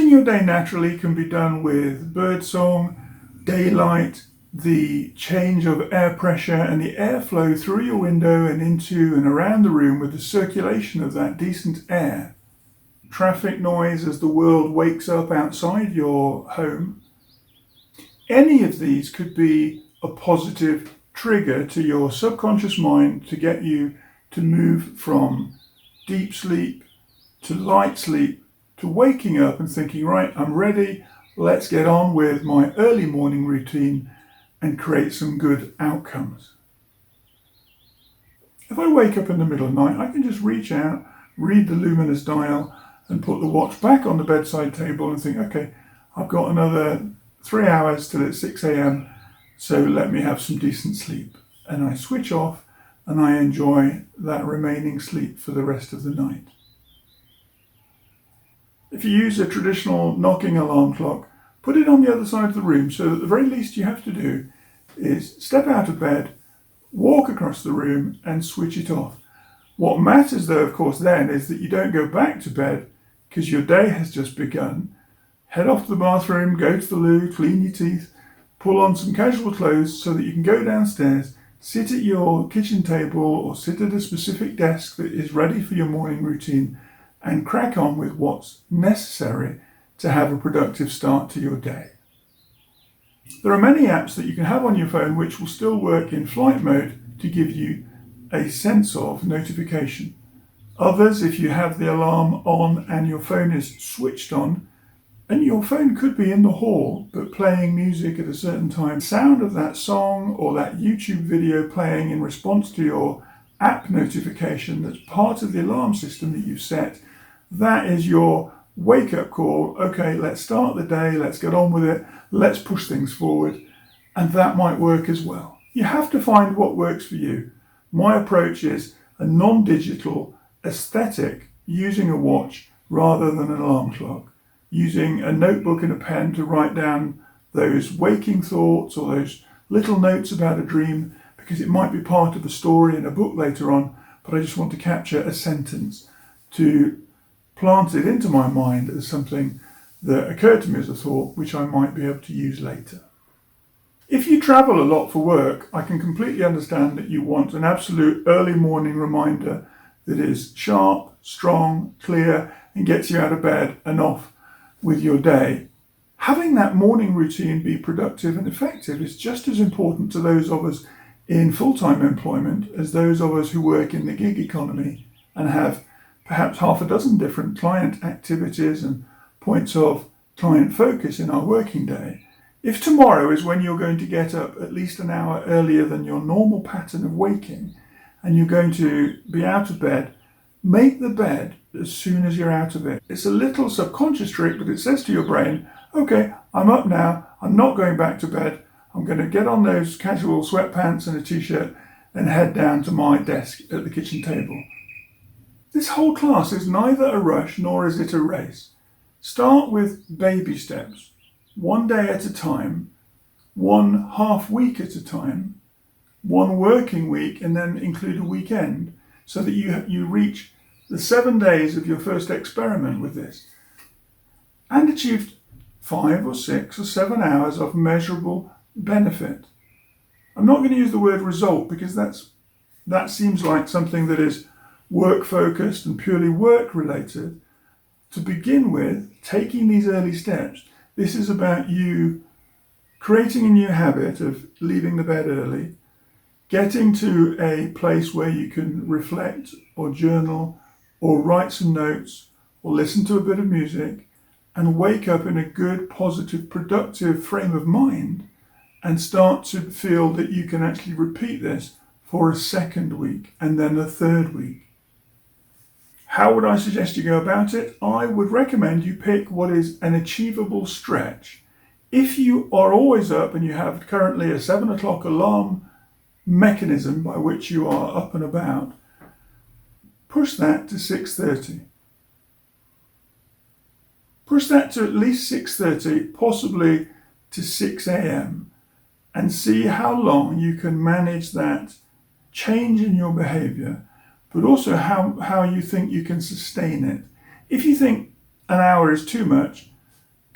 Starting your day naturally can be done with birdsong, daylight, the change of air pressure and the airflow through your window and into and around the room with the circulation of that decent air. Traffic noise as the world wakes up outside your home. Any of these could be a positive trigger to your subconscious mind to get you to move from deep sleep to light sleep to waking up and thinking, right, I'm ready, let's get on with my early morning routine and create some good outcomes. If I wake up in the middle of the night, I can just reach out, read the luminous dial and put the watch back on the bedside table and think, okay, I've got another 3 hours till it's 6 a.m, so let me have some decent sleep. And I switch off and I enjoy that remaining sleep for the rest of the night. If you use a traditional knocking alarm clock, put it on the other side of the room so that the very least you have to do is step out of bed, walk across the room and switch it off. What matters though, of course, then is that you don't go back to bed because your day has just begun. Head off to the bathroom, go to the loo, clean your teeth, pull on some casual clothes so that you can go downstairs, sit at your kitchen table or sit at a specific desk that is ready for your morning routine and crack on with what's necessary to have a productive start to your day. There are many apps that you can have on your phone which will still work in flight mode to give you a sense of notification. Others, if you have the alarm on and your phone is switched on, and your phone could be in the hall but playing music at a certain time, the sound of that song or that YouTube video playing in response to your app notification that's part of the alarm system that you've set, that is your wake-up call. Okay, let's start the day, let's get on with it, let's push things forward, and that might work as well. You have to find what works for you. My approach is a non-digital aesthetic using a watch rather than an alarm clock, using a notebook and a pen to write down those waking thoughts or those little notes about a dream, because it might be part of a story in a book later on, but I just want to capture a sentence to plant it into my mind as something that occurred to me as a thought, which I might be able to use later. If you travel a lot for work, I can completely understand that you want an absolute early morning reminder that is sharp, strong, clear, and gets you out of bed and off with your day. Having that morning routine be productive and effective is just as important to those of us in full-time employment as those of us who work in the gig economy and have perhaps half a dozen different client activities and points of client focus in our working day. If tomorrow is when you're going to get up at least an hour earlier than your normal pattern of waking and you're going to be out of bed, make the bed as soon as you're out of it. It's a little subconscious trick, but it says to your brain, okay, I'm up now, I'm not going back to bed, I'm going to get on those casual sweatpants and a t-shirt and head down to my desk at the kitchen table. This whole class is neither a rush nor is it a race. Start with baby steps, one day at a time, one half week at a time, one working week, and then include a weekend so that you reach the 7 days of your first experiment with this and achieved 5 or 6 or 7 hours of measurable benefit. I'm not going to use the word result because that seems like something that is work focused and purely work related. To begin with, taking these early steps, this is about you creating a new habit of leaving the bed early, getting to a place where you can reflect or journal or write some notes or listen to a bit of music and wake up in a good, positive, productive frame of mind and start to feel that you can actually repeat this for a second week and then a third week. How would I suggest you go about it? I would recommend you pick what is an achievable stretch. If you are always up and you have currently a 7 o'clock alarm mechanism by which you are up and about, push that to 6:30. Push that to at least 6:30, possibly to 6 a.m. and see how long you can manage that change in your behavior, but also how you think you can sustain it. If you think an hour is too much,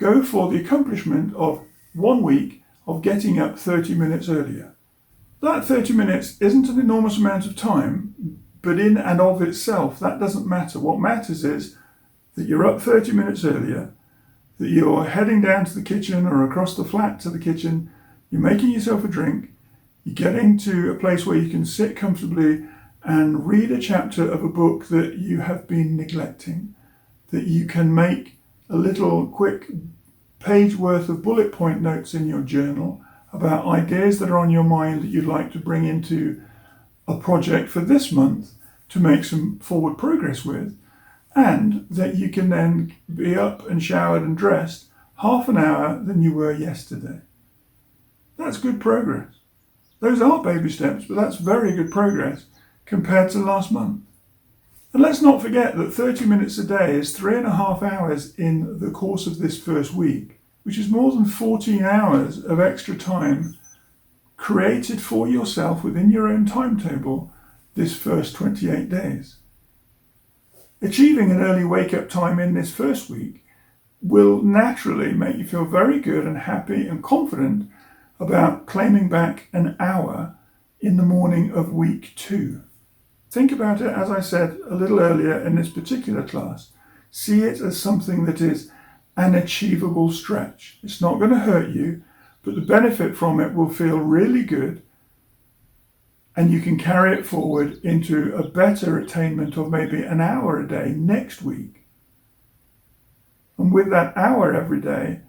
go for the accomplishment of 1 week of getting up 30 minutes earlier. That 30 minutes isn't an enormous amount of time, but in and of itself, that doesn't matter. What matters is that you're up 30 minutes earlier, that you're heading down to the kitchen or across the flat to the kitchen, you're making yourself a drink, you're getting to a place where you can sit comfortably and read a chapter of a book that you have been neglecting, that you can make a little quick page worth of bullet point notes in your journal about ideas that are on your mind that you'd like to bring into a project for this month to make some forward progress with, and that you can then be up and showered and dressed half an hour than you were yesterday. That's good progress. Those are baby steps, but that's very good progress compared to last month. And let's not forget that 30 minutes a day is 3.5 hours in the course of this first week, which is more than 14 hours of extra time created for yourself within your own timetable this first 28 days. Achieving an early wake-up time in this first week will naturally make you feel very good and happy and confident about claiming back an hour in the morning of week 2. Think about it, as I said a little earlier in this particular class. See it as something that is an achievable stretch. It's not going to hurt you, but the benefit from it will feel really good, and you can carry it forward into a better attainment of maybe an hour a day next week. And with that hour every day,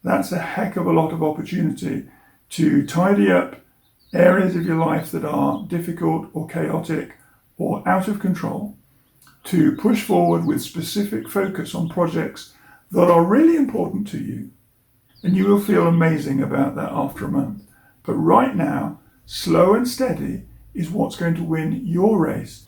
that's a heck of a lot of opportunity to tidy up areas of your life that are difficult or chaotic or out of control, to push forward with specific focus on projects that are really important to you. And you will feel amazing about that after a month. But right now, slow and steady is what's going to win your race